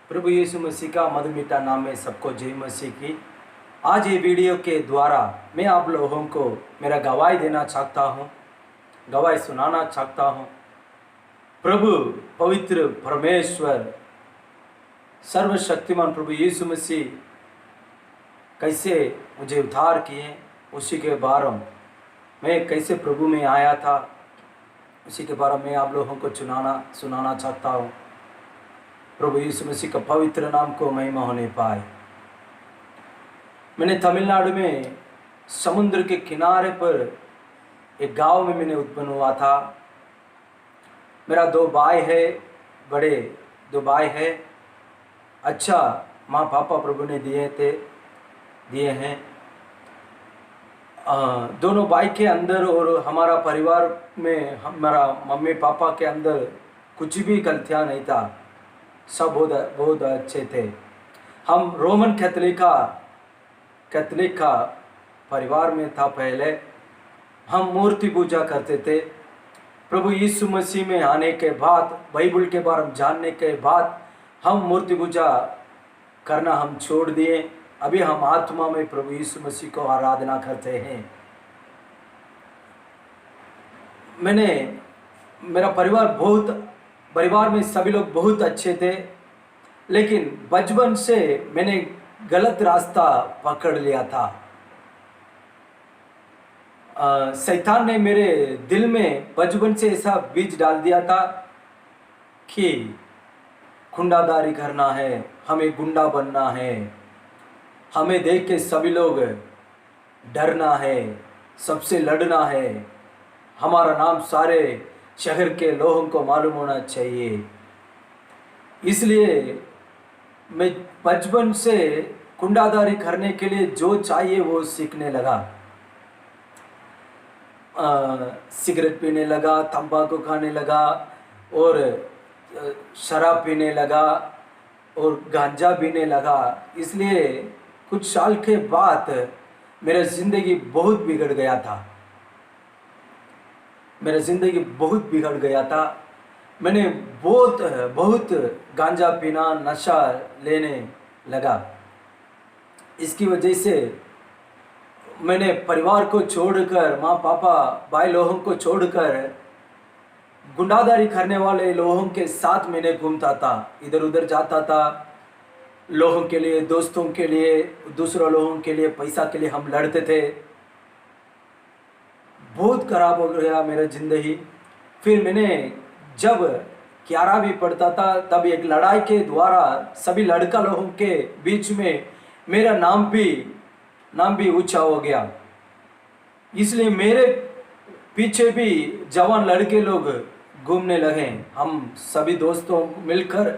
प्रभु यीशु मसीह का मधुमीठा नाम में सबको जय मसीह की। आज ये वीडियो के द्वारा मैं आप लोगों को मेरा गवाही देना चाहता हूँ, गवाही सुनाना चाहता हूँ। प्रभु पवित्र परमेश्वर सर्वशक्तिमान प्रभु यीशु मसीह कैसे मुझे उद्धार किए, उसी के बारे में मैं कैसे प्रभु में आया था, उसी के बारे में आप लोगों को सुनाना चाहता हूँ। प्रभु यीशु मसीह का पवित्र नाम को महिमा होने पाए। मैंने तमिलनाडु में समुद्र के किनारे पर एक गांव में मैंने उत्पन्न हुआ था। मेरा दो भाई है, बड़े दो भाई है। अच्छा माँ पापा प्रभु ने दिए हैं। दोनों भाई के अंदर और हमारा परिवार में हमारा मम्मी पापा के अंदर कुछ भी गलतियाँ नहीं था, सब बहुत अच्छे थे। हम रोमन कैथोलिक का परिवार में था। पहले हम मूर्ति पूजा करते थे। प्रभु यीशु मसीह में आने के बाद, बाइबल के बारे में जानने के बाद हम मूर्ति पूजा करना हम छोड़ दिए। अभी हम आत्मा में प्रभु यीशु मसीह को आराधना करते हैं। मेरा परिवार में सभी लोग बहुत अच्छे थे, लेकिन बचपन से मैंने गलत रास्ता पकड़ लिया था। शैतान ने मेरे दिल में बचपन से ऐसा बीज डाल दिया था कि गुंडादारी करना है, हमें गुंडा बनना है, हमें देख के सभी लोग डरना है, सबसे लड़ना है, हमारा नाम सारे शहर के लोगों को मालूम होना चाहिए। इसलिए मैं बचपन से गुंडादारी करने के लिए जो चाहिए वो सीखने लगा। सिगरेट पीने लगा, तंबाकू खाने लगा और शराब पीने लगा और गांजा पीने लगा। इसलिए कुछ साल के बाद मेरा ज़िंदगी बहुत बिगड़ गया था। मैंने बहुत गांजा पीना, नशा लेने लगा। इसकी वजह से मैंने परिवार को छोड़कर, माँ पापा भाई लोगों को छोड़कर गुंडादारी करने वाले लोगों के साथ मैंने घूमता था, इधर उधर जाता था। लोगों के लिए, दोस्तों के लिए, दूसरों लोगों के लिए, पैसा के लिए हम लड़ते थे। बहुत खराब हो गया मेरा ज़िंदगी। फिर मैंने जब 11वीं पढ़ता था तब एक लड़ाई के द्वारा सभी लड़का लोगों के बीच में मेरा नाम भी ऊंचा हो गया। इसलिए मेरे पीछे भी जवान लड़के लोग घूमने लगे। हम सभी दोस्तों मिलकर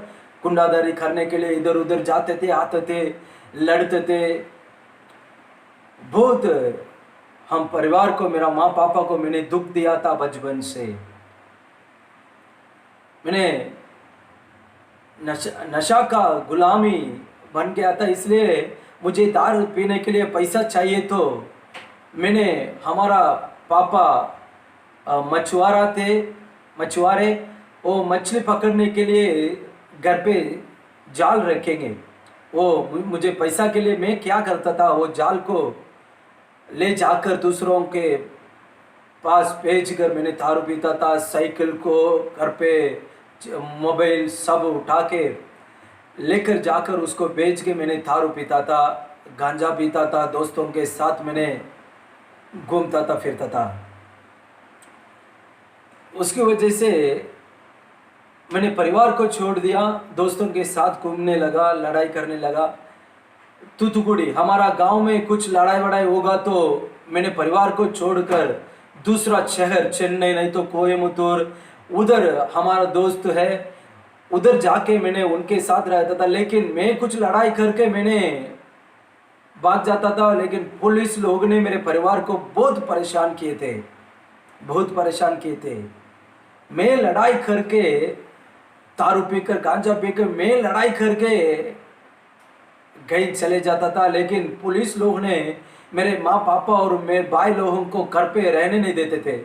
गुंडादारी करने के लिए इधर उधर जाते थे, आते थे, लड़ते थे। बहुत हम परिवार को, मेरा माँ पापा को मैंने दुख दिया था बचपन से। मैंने नशा का गुलामी बन गया था। इसलिए मुझे दारू पीने के लिए पैसा चाहिए तो हमारा पापा मछुआरे वो मछली पकड़ने के लिए घर पे जाल रखेंगे। वो मुझे पैसा के लिए मैं क्या करता था, वो जाल को ले जाकर दूसरों के पास भेजकर मैंने दारू पीता था। साइकिल को घर पे, मोबाइल सब उठा के लेकर जाकर उसको बेच के मैंने दारू पीता था, गांजा पीता था। दोस्तों के साथ मैंने घूमता था, फिरता था। उसकी वजह से मैंने परिवार को छोड़ दिया, दोस्तों के साथ घूमने लगा, लड़ाई करने लगा। तूतुकुड़ी, हमारा गांव में कुछ लड़ाई वड़ाई होगा तो मैंने परिवार को छोड़कर दूसरा शहर, चेन्नई नहीं तो कोयम्बतूर, उधर हमारा दोस्त है, उधर जाके मैंने उनके साथ रहता था। लेकिन मैं कुछ लड़ाई करके मैंने भाग जाता था। लेकिन पुलिस लोग ने मेरे परिवार को बहुत परेशान किए थे। मैं लड़ाई करके, दारू पीकर, गांजा पीकर मैं लड़ाई करके कहीं चले जाता था। लेकिन पुलिस लोग ने मेरे माँ पापा और मेरे भाई लोगों को घर पे रहने नहीं देते थे।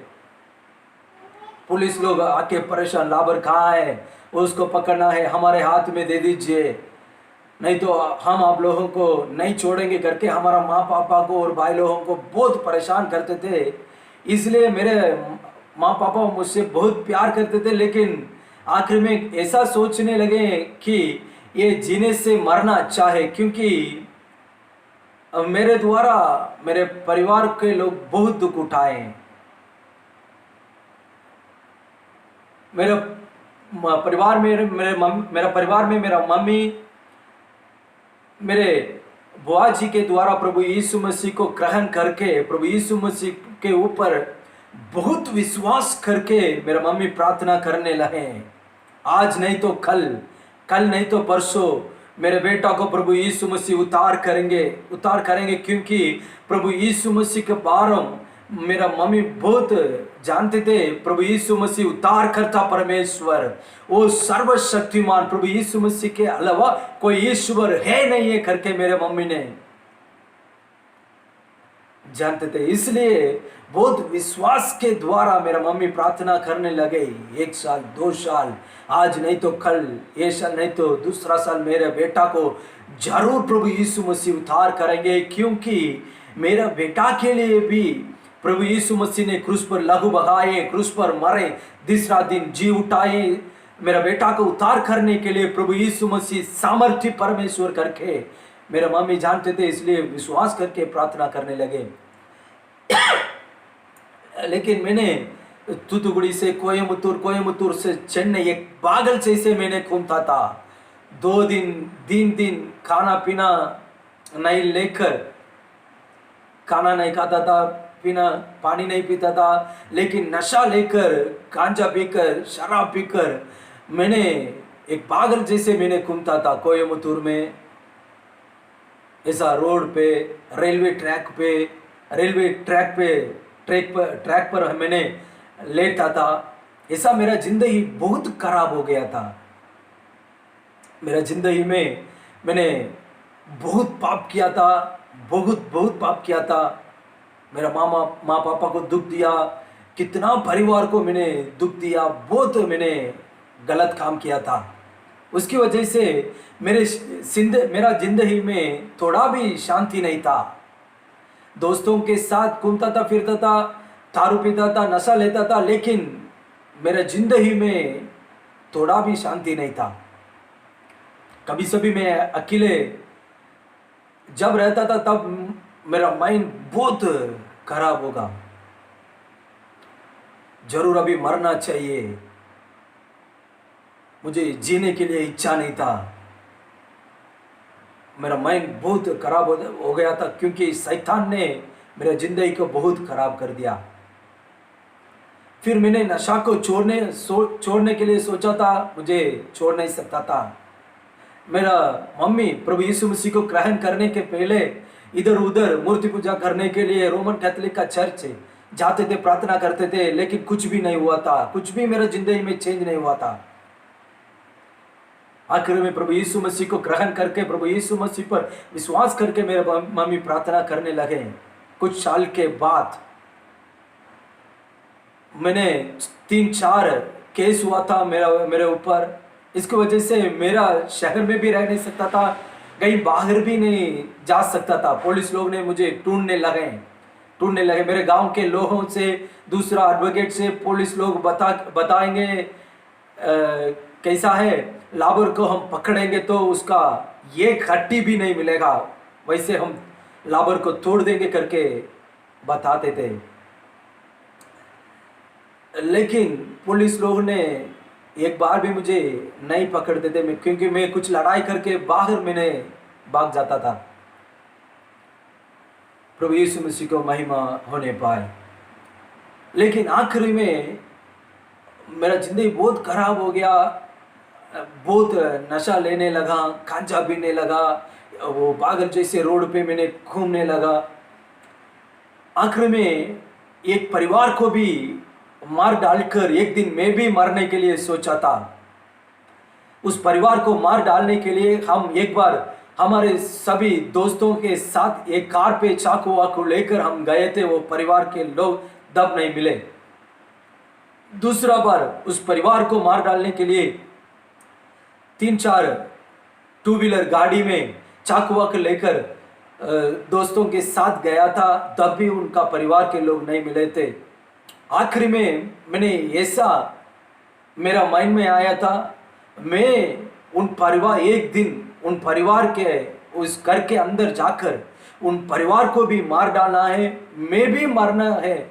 पुलिस लोग आके परेशान, लाबर कहाँ है, उसको पकड़ना है, हमारे हाथ में दे दीजिए, नहीं तो हम आप लोगों को नहीं छोड़ेंगे करके हमारा माँ पापा को और भाई लोगों को बहुत परेशान करते थे। इसलिए मेरे माँ पापा मुझसे बहुत प्यार करते थे, लेकिन आखिर में ऐसा सोचने लगे कि ये जीने से मरना अच्छा है, क्योंकि मेरे द्वारा मेरे परिवार के लोग बहुत दुख उठाए हैं। मेरा परिवार में मेरा परिवार में मेरा मम्मी मेरे बुआ जी के द्वारा प्रभु यीशु मसीह को ग्रहण करके प्रभु यीशु मसीह के ऊपर बहुत विश्वास करके मेरा मम्मी प्रार्थना करने लगे। आज नहीं तो कल, कल नहीं तो परसों मेरे बेटा को प्रभु यीशु मसीह उतार करेंगे, क्योंकि प्रभु यीशु मसीह के बारे में मेरा मम्मी बहुत जानते थे। प्रभु यीशु मसीह उतार करता परमेश्वर, वो सर्वशक्तिमान प्रभु यीशु मसीह के अलावा कोई ईश्वर है नहीं है करके मेरे मम्मी ने जानते थे। इसलिए बहुत विश्वास के द्वारा मेरा मम्मी प्रार्थना करने लगे। 1 साल 2 साल, आज नहीं तो कल, ये साल नहीं तो दूसरा साल मेरे बेटा को जरूर प्रभु यीशु मसीह उद्धार करेंगे, क्योंकि मेरा बेटा के लिए भी प्रभु यीशु मसीह ने क्रूस पर लहू बहाए, क्रूस पर मरे, तीसरा दिन जी उठाए। मेरा बेटा को उद्धार करने के लिए प्रभु यीशु मसीह सामर्थ्य परमेश्वर करके मेरा मम्मी जानते थे, इसलिए विश्वास करके प्रार्थना करने लगे। लेकिन मैंने तूतुकुड़ी से कोयमुत्तूर से चेन्नई एक पागल से मैंने घूमता था। 2 दिन 3 दिन खाना पीना नहीं लेकर, खाना नहीं खाता था, पीना पानी नहीं पीता था, लेकिन नशा लेकर, गांजा पीकर, शराब पीकर मैंने एक पागल जैसे मैंने घूमता था कोयमुत्तूर में। ऐसा रोड पे, रेलवे ट्रैक पर मैंने लेटा था। ऐसा मेरा जिंदगी बहुत खराब हो गया था। मेरा जिंदगी में मैंने बहुत पाप किया था, बहुत पाप किया था। मेरा माँ पापा को दुख दिया, कितना परिवार को मैंने दुख दिया, बहुत मैंने गलत काम किया था। उसकी वजह से मेरा जिंदगी में थोड़ा भी शांति नहीं था। दोस्तों के साथ घूमता था, फिरता था, दारू पीता था, नशा लेता था, लेकिन मेरा जिंदगी में थोड़ा भी शांति नहीं था। कभी सभी मैं अकेले जब रहता था तब मेरा माइंड बहुत खराब होगा, जरूर अभी मरना चाहिए, मुझे जीने के लिए इच्छा नहीं था। मेरा माइंड बहुत खराब हो गया था, क्योंकि शैतान ने मेरा जिंदगी को बहुत खराब कर दिया। फिर मैंने नशा को छोड़ने के लिए सोचा था, मुझे छोड़ नहीं सकता था। मेरा मम्मी प्रभु यीशु मसीह को ग्रहण करने के पहले इधर उधर मूर्ति पूजा करने के लिए रोमन कैथोलिक का चर्च जाते थे, प्रार्थना करते थे, लेकिन कुछ भी नहीं हुआ था, कुछ भी मेरा जिंदगी में चेंज नहीं हुआ था। आखिर में प्रभु यीशु मसीह को ग्रहण करके, प्रभु यीशु मसीह पर विश्वास करके मेरे मम्मी प्रार्थना करने लगे। कुछ साल के बाद मैंने 3-4 केस हुआ था मेरे ऊपर। इसकी वजह से मेरा शहर में भी रह नहीं सकता था, कहीं बाहर भी नहीं जा सकता था। पुलिस लोग ने मुझे ढूंढने लगे। मेरे गांव के लोगों से, दूसरा एडवोकेट से पुलिस लोग बताएंगे कैसा है, लाबर को हम पकड़ेंगे तो उसका ये हड्डी भी नहीं मिलेगा, वैसे हम लाबर को तोड़ देंगे करके बताते थे। लेकिन पुलिस लोग ने एक बार भी मुझे नहीं पकड़ते थे, क्योंकि मैं कुछ लड़ाई करके बाहर मैंने भाग जाता था। प्रभु यीशु मसीह को महिमा होने पाए। लेकिन आखिरी में मेरा जिंदगी बहुत खराब हो गया, बहुत नशा लेने लगा, गांजा पीने लगा, वो पागल जैसे रोड पे मैंने घूमने लगा। आखिर में एक परिवार को भी मार डालकर एक दिन मैं भी मरने के लिए सोचा था। उस परिवार को मार डालने के लिए हम एक बार हमारे सभी दोस्तों के साथ एक कार पे चाकू वाकू लेकर हम गए थे। वो परिवार के लोग तब नहीं मिले। दूसरा बार उस परिवार को मार डालने के लिए 3-4 टू व्हीलर गाड़ी में चाकू वाकू लेकर दोस्तों के साथ गया था, तब भी उनका परिवार के लोग नहीं मिले थे। आखिरी में मैंने ऐसा मेरा माइंड में आया था, मैं उन परिवार एक दिन उन परिवार के उस घर के अंदर जाकर उन परिवार को भी मार डालना है, मैं भी मरना है,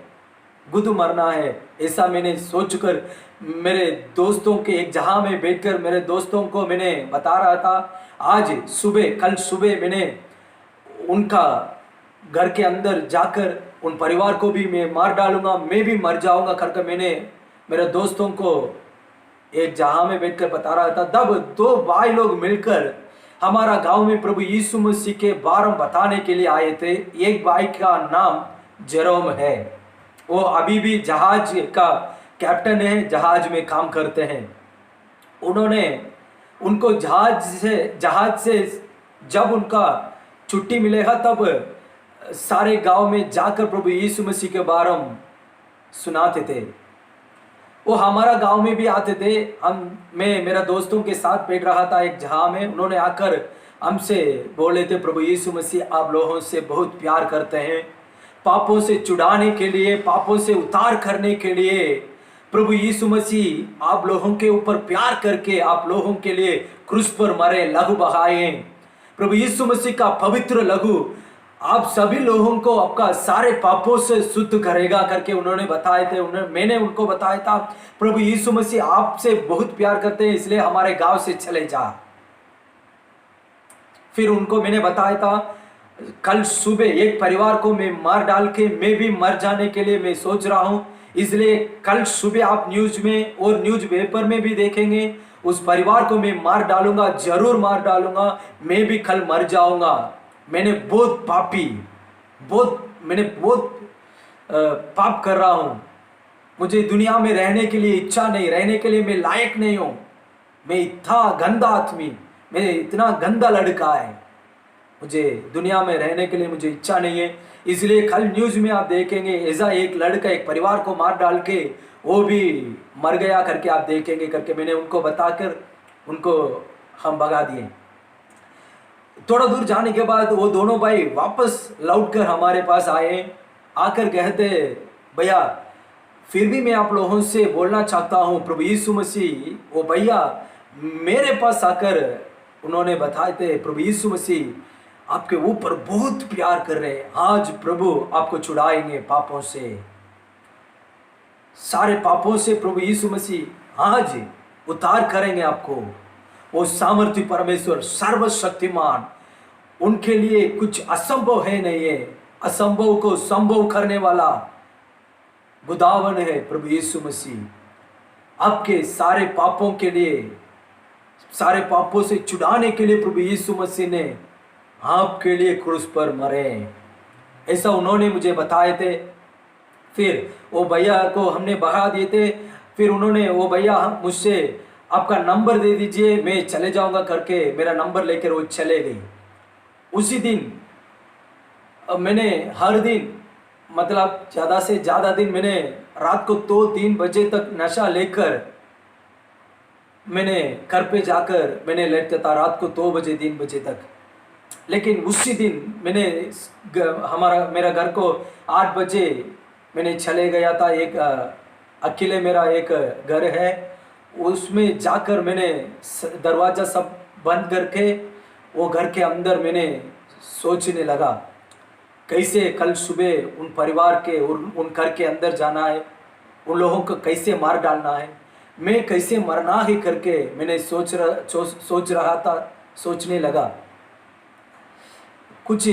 खुद मरना है। ऐसा मैंने सोचकर मेरे दोस्तों के एक जहां में बैठकर मेरे दोस्तों को मैंने बता रहा था। कल सुबह मैंने उनका घर के अंदर जाकर उन परिवार को भी मैं मार डालूंगा, मैं भी मर जाऊंगा करके मैंने मेरे दोस्तों को एक जहां में बैठकर बता रहा था। तब दो भाई लोग मिलकर हमारा गांव में प्रभु यीशु मसीह के बारे में बताने के लिए आए थे। एक भाई का नाम जेरोम है, वो अभी भी जहाज का कैप्टन है, जहाज में काम करते हैं। उन्होंने उनको जहाज से जब उनका छुट्टी मिलेगा तब सारे गांव में जाकर प्रभु यीशु मसीह के बारे में सुनाते थे। वो हमारा गांव में भी आते थे। मैं मेरा दोस्तों के साथ बैठ रहा था एक जहां में, उन्होंने आकर हमसे बोले थे, प्रभु यीशु मसीह आप लोगों से बहुत प्यार करते हैं, पापों से छुड़ाने के लिए, पापों से उतार करने के लिए प्रभु यीशु मसीह आप लोगों के ऊपर प्यार करके आप लोगों के लिए क्रूस पर मरे, लहू बहाए। प्रभु यीशु मसीह का पवित्र लहू आप सभी लोगों को आपका सारे पापों से शुद्ध करेगा करके उन्होंने बताए थे। मैंने उनको बताया था, प्रभु यीशु मसीह आपसे बहुत प्यार करते हैं, इसलिए हमारे गांव से चले जा। फिर उनको मैंने बताया था, कल सुबह एक परिवार को मैं मार डाल के मैं भी मर जाने के लिए मैं सोच रहा हूं, इसलिए कल सुबह आप न्यूज में और न्यूज पेपर में भी देखेंगे, उस परिवार को मैं मार डालूंगा, जरूर मार डालूंगा, मैं भी कल मर जाऊंगा। मैंने बहुत पाप कर रहा हूं, मुझे दुनिया में रहने के लिए इच्छा नहीं, रहने के लिए मैं लायक नहीं हूं, मैं इतना गंदा आदमी, मैं इतना गंदा लड़का है, मुझे दुनिया में रहने के लिए मुझे इच्छा नहीं है। इसलिए कल न्यूज में आप देखेंगे ऐसा एक लड़का एक परिवार को मार डाल के वो भी मर गया करके आप देखेंगे करके मैंने उनको बताकर उनको हम भगा दिए। थोड़ा दूर जाने के बाद वो दोनों भाई वापस लौट कर हमारे पास आए, आकर कहते, भैया फिर भी मैं आप लोगों से बोलना चाहता हूँ, प्रभु यीशु मसीह, वो भैया मेरे पास आकर उन्होंने बताए थे, प्रभु यीशु मसीह आपके ऊपर बहुत प्यार कर रहे हैं, आज प्रभु आपको छुड़ाएंगे पापों से, सारे पापों से प्रभु यीशु मसीह आज उतार करेंगे आपको। वो सामर्थ्य परमेश्वर सर्वशक्तिमान, उनके लिए कुछ असंभव है नहीं है, असंभव को संभव करने वाला खुदावन है प्रभु यीशु मसीह। आपके सारे पापों के लिए, सारे पापों से छुड़ाने के लिए प्रभु यीशु मसीह ने आपके लिए क्रूस पर मरे, ऐसा उन्होंने मुझे बताए थे। फिर वो भैया को हमने बहा दिए थे। फिर उन्होंने, वो भैया मुझसे आपका नंबर दे दीजिए, मैं चले जाऊंगा करके मेरा नंबर लेकर वो चले गई। उसी दिन मैंने हर दिन, मतलब ज़्यादा से ज़्यादा दिन मैंने रात को 2-3 बजे तक नशा लेकर मैंने घर पे जाकर मैंने लेटता था रात को 2 बजे 3 बजे तक। लेकिन उसी दिन मैंने मेरा घर को 8 बजे मैंने चले गया था। एक अकेले मेरा एक घर है, उसमें जाकर मैंने दरवाज़ा सब बंद करके वो घर के अंदर मैंने सोचने लगा कैसे कल सुबह उन परिवार के उन घर के अंदर जाना है, उन लोगों को कैसे मार डालना है, मैं कैसे मरना है करके मैंने सोच रहा था, सोचने लगा। कुछ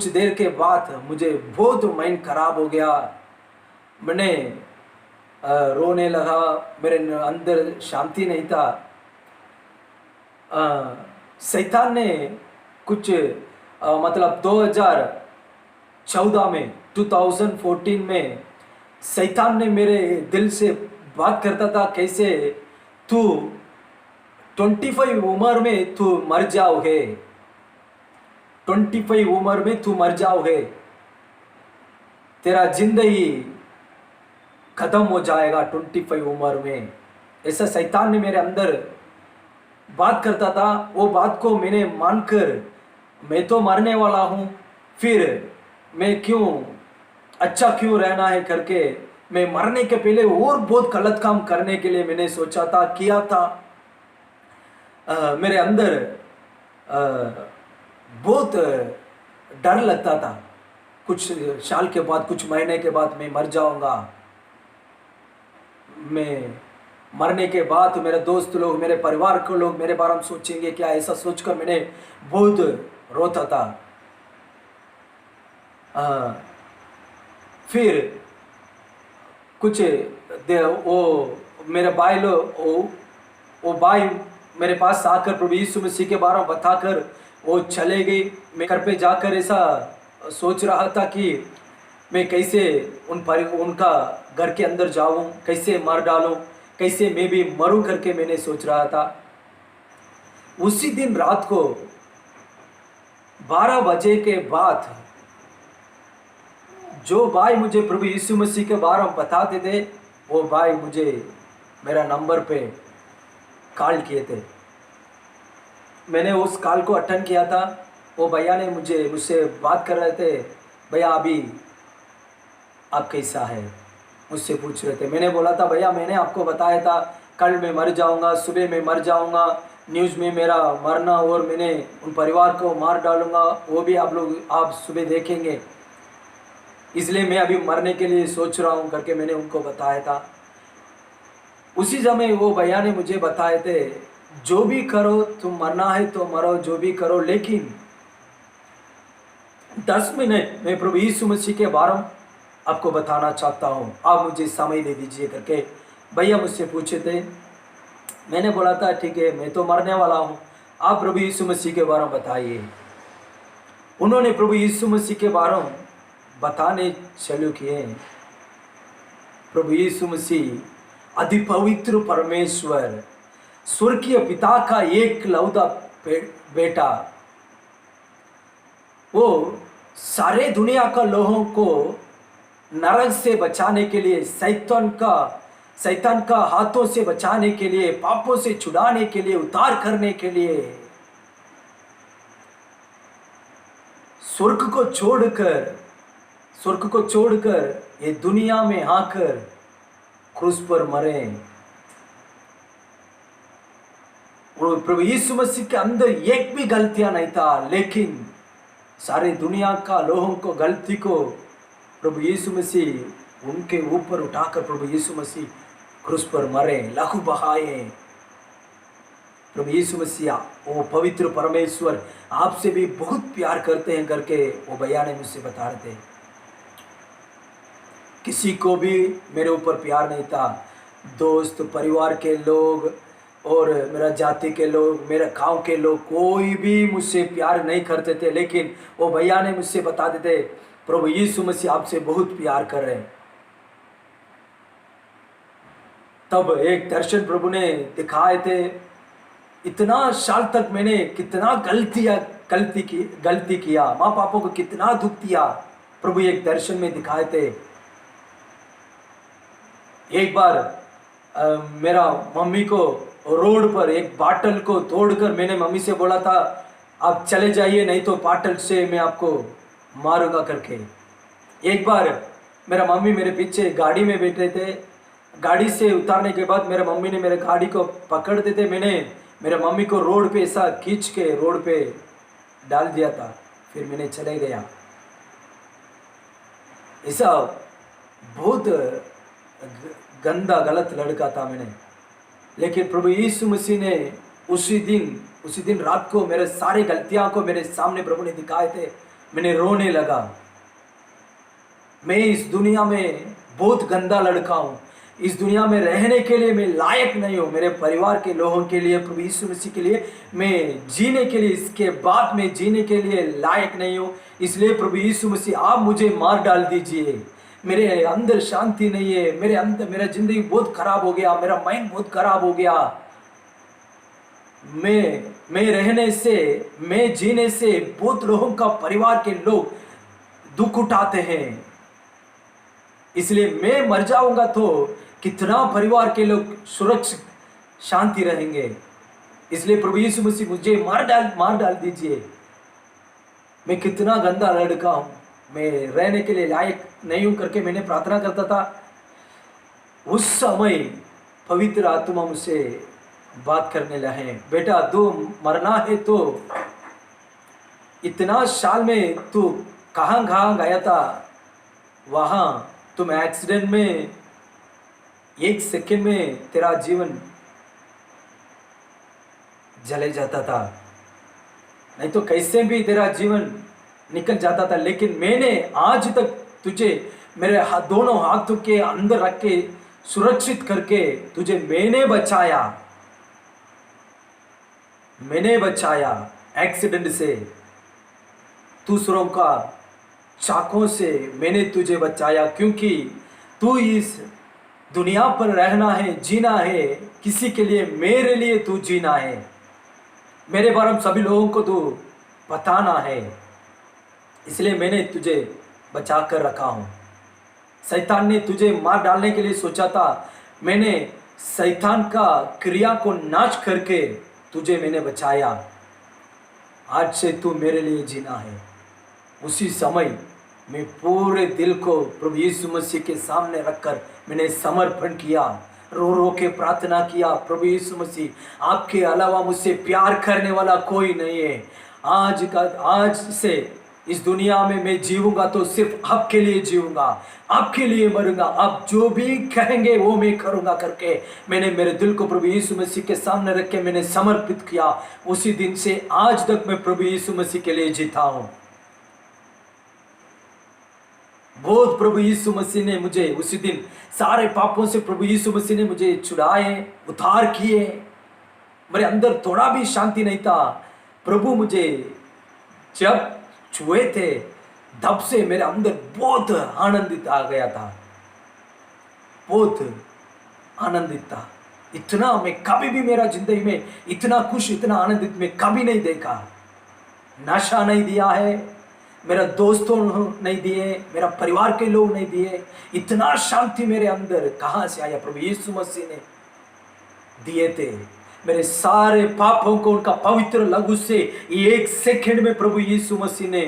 देर के बाद मुझे बहुत माइंड खराब हो गया, मैंने रोने लगा, मेरे अंदर शांति नहीं था। शैतान ने कुछ मतलब 2014 में शैतान ने मेरे दिल से बात करता था, कैसे तू 25 उम्र में तू मर जाओगे, 25 उम्र में तू मर जाओगे, तेरा जिंदगी खत्म हो जाएगा 25 उम्र में। ऐसा शैतान ने मेरे अंदर बात करता था, वो बात को मैंने मानकर मैं तो मरने वाला हूँ, फिर मैं क्यों अच्छा क्यों रहना है करके मैं मरने के पहले और बहुत गलत काम करने के लिए मैंने सोचा था, किया था। मेरे अंदर अ, बहुत डर लगता था, कुछ साल के बाद, कुछ महीने के बाद मैं मर जाऊंगा। मैं मरने के बाद मेरे दोस्त लोग, मेरे परिवार के लोग मेरे बारे में सोचेंगे क्या, ऐसा सोचकर मैंने बहुत रोता था। अ, फिर कुछ वो मेरे भाई लोग वो भाई मेरे पास आकर प्रभु यीशु मसीह के बारे में बताकर वो चले गई। मैं घर पे जाकर ऐसा सोच रहा था कि मैं कैसे उनका घर के अंदर जाऊं, कैसे मार डालूं, कैसे मैं भी मरूं करके मैंने सोच रहा था। उसी दिन रात को 12 बजे के बाद जो भाई मुझे प्रभु यीशु मसीह के बारे में बताते थे, वो भाई मुझे मेरा नंबर पे कॉल किए थे। मैंने उस कॉल को अटेंड किया था। वो भैया ने मुझसे बात कर रहे थे, भैया अभी आप कैसा है, मुझसे पूछ रहे थे। मैंने बोला था, भैया मैंने आपको बताया था कल मैं मर जाऊंगा, सुबह मैं मर जाऊंगा, न्यूज़ में मेरा मरना, और मैंने उन परिवार को मार डालूंगा, वो भी आप सुबह देखेंगे, इसलिए मैं अभी मरने के लिए सोच रहा हूँ करके मैंने उनको बताया था। उसी समय वो भैया ने मुझे बताए थे, जो भी करो, तुम मरना है तो मरो, जो भी करो, लेकिन 10 मिनट मैं प्रभु यीशु मसीह के बारे में आपको बताना चाहता हूँ, आप मुझे समय दे दीजिए करके भैया मुझसे पूछे थे। मैंने बोला था ठीक है, मैं तो मरने वाला हूँ, आप प्रभु यीशु मसीह के बारे में बताइए। उन्होंने प्रभु यीशु मसीह के बारे में बताने चालू किए। प्रभु यीशु मसीह अति पवित्र परमेश्वर, स्वर्गीय पिता का एक लौता बेटा, वो सारे दुनिया का लोगों को नरक से बचाने के लिए, शैतान का हाथों से बचाने के लिए, पापों से छुड़ाने के लिए, उद्धार करने के लिए स्वर्ग को छोड़कर ये दुनिया में आकर क्रूस पर मरे। प्रभु यीशु मसीह के अंदर एक भी गलतियां नहीं था, लेकिन सारे दुनिया का लोगों को गलती को प्रभु यीशु मसीह उनके ऊपर उठाकर प्रभु यीशु मसीह क्रूस पर मरे, लहू बहाए। प्रभु यीशु मसीह वो पवित्र परमेश्वर आपसे भी बहुत प्यार करते हैं करके वो भैया ने मुझसे बता रहे थे। किसी को भी मेरे ऊपर प्यार नहीं था, दोस्त, परिवार के लोग और मेरा जाति के लोग, मेरे गांव के लोग, कोई भी मुझसे प्यार नहीं करते थे, लेकिन वो भैया ने मुझसे बताते थे प्रभु यीशु मसीह आपसे बहुत प्यार कर रहे हैं। तब एक दर्शन प्रभु ने दिखाए थे। इतना साल तक मैंने कितना गलती किया, माँ पापा को कितना दुख दिया, प्रभु एक दर्शन में दिखाए थे। एक बार मेरा मम्मी को रोड पर एक बाटल को तोड़कर मैंने मम्मी से बोला था, आप चले जाइए नहीं तो बाटल से मैं आपको मारूंगा करके। एक बार मेरा मम्मी मेरे पीछे गाड़ी में बैठे थे, गाड़ी से उतारने के बाद मेरे मम्मी ने मेरे गाड़ी को पकड़ते थे, मैंने मेरे मम्मी को रोड पे ऐसा खींच के रोड पे डाल दिया था, फिर मैंने चले गया। ऐसा बहुत गंदा गलत लड़का था मैंने, लेकिन प्रभु यीशु मसीह ने उसी दिन रात को मेरे सारे गलतियां को मेरे सामने प्रभु ने दिखाए थे। मैंने रोने लगा, मैं इस दुनिया में बहुत गंदा लड़का हूँ, इस दुनिया में रहने के लिए मैं लायक नहीं हूँ, मेरे परिवार के लोगों के लिए, प्रभु यीशु मसीह के लिए मैं जीने के लिए, इसके बाद मैं जीने के लिए लायक नहीं हूँ, इसलिए प्रभु यीशु मसीह आप मुझे मार डाल दीजिए। मेरे अंदर शांति नहीं है, मेरा जिंदगी बहुत खराब हो गया, मेरा माइंड बहुत खराब हो गया, मैं रहने से, मैं जीने से बहुत लोगों का, परिवार के लोग दुख उठाते हैं, इसलिए मैं मर जाऊंगा तो कितना परिवार के लोग सुरक्षित शांति रहेंगे। इसलिए प्रभु यीशु मसीह मुझे मार डाल दीजिए। मैं कितना गंदा लड़का हूं, मैं रहने के लिए लायक नहीं हूं करके मैंने प्रार्थना करता था। उस समय पवित्र आत्मा मुझसे बात करने लगे, बेटा तू मरना है तो इतना साल में तू कहां कहां गया था, वहां तुम एक्सीडेंट में 1 सेकंड में तेरा जीवन जले जाता था, नहीं तो कैसे भी तेरा जीवन निकल जाता था। लेकिन मैंने आज तक तुझे मेरे दोनों हाथों के अंदर रख के सुरक्षित करके तुझे मैंने बचाया एक्सीडेंट से, दूसरों का चाकों से मैंने तुझे बचाया, क्योंकि तू इस दुनिया पर रहना है, जीना है किसी के लिए, मेरे लिए तू जीना है, मेरे बारे में सभी लोगों को तू बताना है, इसलिए मैंने तुझे बचा कर रखा हूं। शैतान ने तुझे मार डालने के लिए सोचा था, मैंने शैतान का क्रिया को नाश करके तुझे मैंने बचाया, आज से तू मेरे लिए जीना है। उसी समय मैं पूरे दिल को प्रभु यीशु मसीह के सामने रखकर मैंने समर्पण किया, रो रो के प्रार्थना किया, प्रभु यीशु मसीह आपके अलावा मुझसे प्यार करने वाला कोई नहीं है। आज से इस दुनिया में मैं जीऊंगा तो सिर्फ आपके लिए जीऊंगा, आपके लिए मरूंगा, आप जो भी कहेंगे वो मैं करूंगा करके मैंने मेरे दिल को प्रभु यीशु मसीह के सामने रख के मैंने समर्पित किया। उसी दिन से आज तक मैं प्रभु यीशु मसीह के लिए जीता हूं। बहुत प्रभु यीशु मसीह ने मुझे उसी दिन सारे पापों से प्रभु यीशु मसीह ने मुझे छुड़ाए, उद्धार किए। मेरे अंदर थोड़ा भी शांति नहीं था, प्रभु मुझे जब छुए थे तब से मेरे अंदर बहुत आनंदित आ गया था, बहुत आनंदित था। इतना मैं कभी भी मेरा जिंदगी में इतना खुश, इतना आनंदित मैं कभी नहीं देखा। नशा नहीं दिया है, मेरा दोस्तों नहीं दिए, मेरा परिवार के लोग नहीं दिए। इतना शांति मेरे अंदर कहां से आया? प्रभु यीशु मसीह ने दिए थे। मेरे सारे पापों को उनका पवित्र लहू से 1 सेकंड में प्रभु यीशु मसीह ने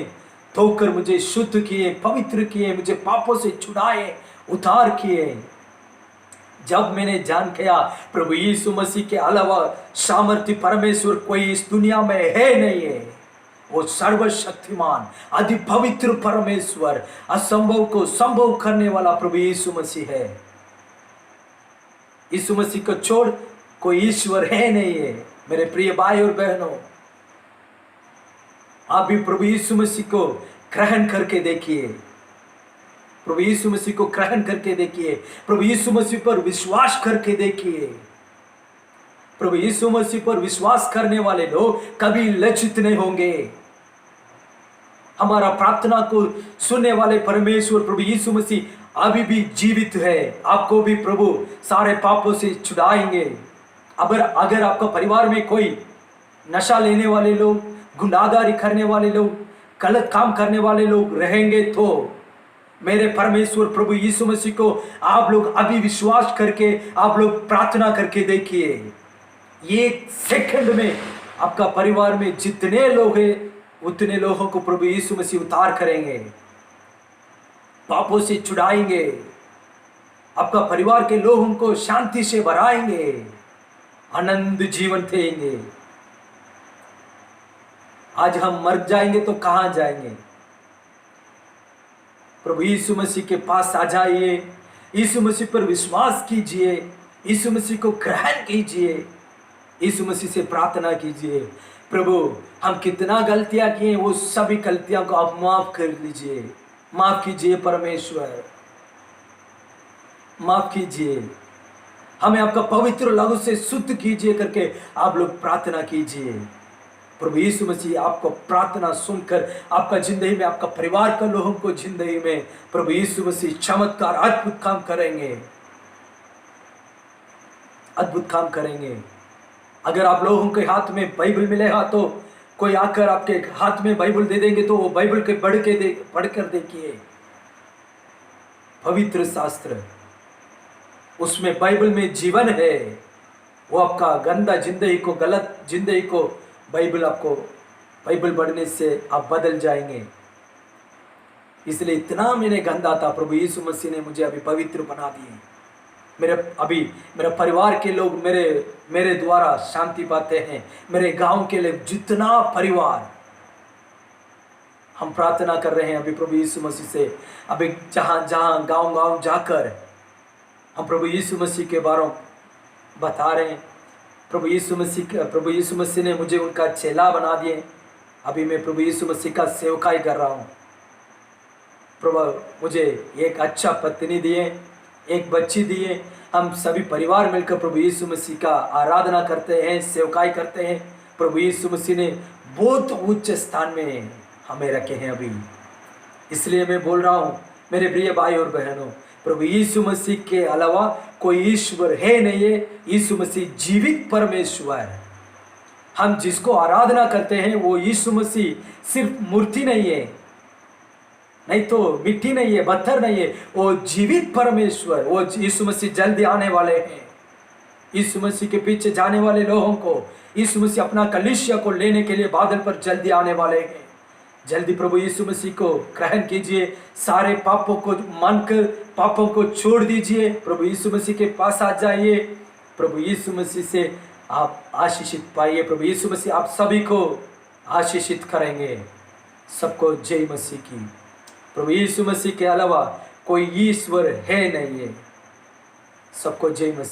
धोकर मुझे शुद्ध किए, पवित्र किए, मुझे पापों से छुड़ाए, उद्धार किए। जब मैंने जान किया प्रभु यीशु मसीह के अलावा सामर्थ्य परमेश्वर कोई इस दुनिया में है नहीं है, वो सर्वशक्तिमान अति पवित्र परमेश्वर, असंभव को संभव करने वाला प्रभु यीशु मसीह है। यीशु मसीह को छोड़ कोई ईश्वर है नहीं है। मेरे प्रिय भाई और बहनों, आप भी प्रभु यीशु मसीह को ग्रहण करके देखिए, प्रभु यीशु मसीह को ग्रहण करके देखिए, प्रभु यीशु मसीह पर विश्वास करके देखिए। प्रभु यीशु मसीह पर विश्वास करने वाले लोग कभी लज्जित नहीं होंगे। हमारा प्रार्थना को सुनने वाले परमेश्वर प्रभु यीशु मसीह अभी भी जीवित है। आपको भी प्रभु सारे पापों से छुड़ाएंगे। अगर आपका परिवार में कोई नशा लेने वाले लोग, गुंडागर्दी करने वाले लोग, गलत काम करने वाले लोग रहेंगे तो मेरे परमेश्वर प्रभु यीशु मसीह को आप लोग अभी विश्वास करके आप लोग प्रार्थना करके देखिए। 1 सेकंड में आपका परिवार में जितने लोग हैं उतने लोगों को प्रभु यीशु मसीह उद्धार करेंगे, पापों से छुड़ाएंगे, आपका परिवार के लोगों को शांति से भराएंगे, आनंद जीवन देंगे। आज हम मर जाएंगे तो कहां जाएंगे? प्रभु यीशु मसीह के पास आ जाइए, यीशु मसीह पर विश्वास कीजिए, यीशु मसीह को ग्रहण कीजिए, यीशु मसीह से प्रार्थना कीजिए, प्रभु हम कितना गलतियां किए वो सभी गलतियों को आप माफ कर लीजिए, माफ कीजिए परमेश्वर, माफ कीजिए, हमें आपका पवित्र लहू से शुद्ध कीजिए करके आप लोग प्रार्थना कीजिए। प्रभु यीशु मसीह आपको प्रार्थना सुनकर आपका जिंदगी में, आपका परिवार का लोगों को जिंदगी में प्रभु यीशु मसीह चमत्कार अद्भुत काम करेंगे, अद्भुत काम करेंगे। अगर आप लोगों के हाथ में बाइबल मिलेगा तो कोई आकर आपके हाथ में बाइबल दे देंगे तो वो बाइबल के पढ़कर देखिए, पवित्र शास्त्र, उसमें बाइबल में जीवन है, वो आपका गंदा जिंदगी को, गलत जिंदगी को बाइबल पढ़ने से आप बदल जाएंगे। इसलिए इतना मैंने गंदा था, प्रभु यीशु मसीह ने मुझे अभी पवित्र बना दिए। मेरे परिवार के लोग मेरे द्वारा शांति पाते हैं। मेरे गांव के लोग, जितना परिवार, हम प्रार्थना कर रहे हैं अभी प्रभु यीशु मसीह से। अभी जहां जहां गांव जाकर हम प्रभु यीशु मसीह के बारे में बता रहे हैं। प्रभु यीशु मसीह ने मुझे उनका चेला बना दिए। अभी मैं प्रभु यीशु मसीह का सेवकाई कर रहा हूँ। प्रभु मुझे एक अच्छा पत्नी दिए, एक बच्ची दिए। हम सभी परिवार मिलकर प्रभु यीशु मसीह का आराधना करते हैं, सेवकाई करते हैं। प्रभु यीशु मसीह ने बहुत उच्च स्थान में हमें रखे हैं अभी। इसलिए मैं बोल रहा हूँ मेरे प्रिय भाई और बहनों, प्रभु यीशु मसीह के अलावा कोई ईश्वर है नहीं है। यीशु मसीह जीवित परमेश्वर है। हम जिसको आराधना करते हैं वो यीशु मसीह सिर्फ मूर्ति नहीं है, नहीं तो मिट्टी नहीं है, पत्थर नहीं है, वो जीवित परमेश्वर। वो यीशु मसीह जल्दी आने वाले हैं। यीशु मसीह के पीछे जाने वाले लोगों को यीशु मसीह अपना कलीसिया को लेने के लिए बादल पर जल्दी आने वाले हैं। जल्दी प्रभु यीशु मसीह को ग्रहण कीजिए। सारे पापों को मानकर पापों को छोड़ दीजिए। प्रभु यीशु मसीह के पास आ जाइए। प्रभु यीशु मसीह से आप आशीषित पाइए। प्रभु यीशु मसीह आप सभी को आशीषित करेंगे। सबको जय मसीह की। प्रभु यीशु मसीह के अलावा कोई ईश्वर है नहीं है। सबको जय मसीह।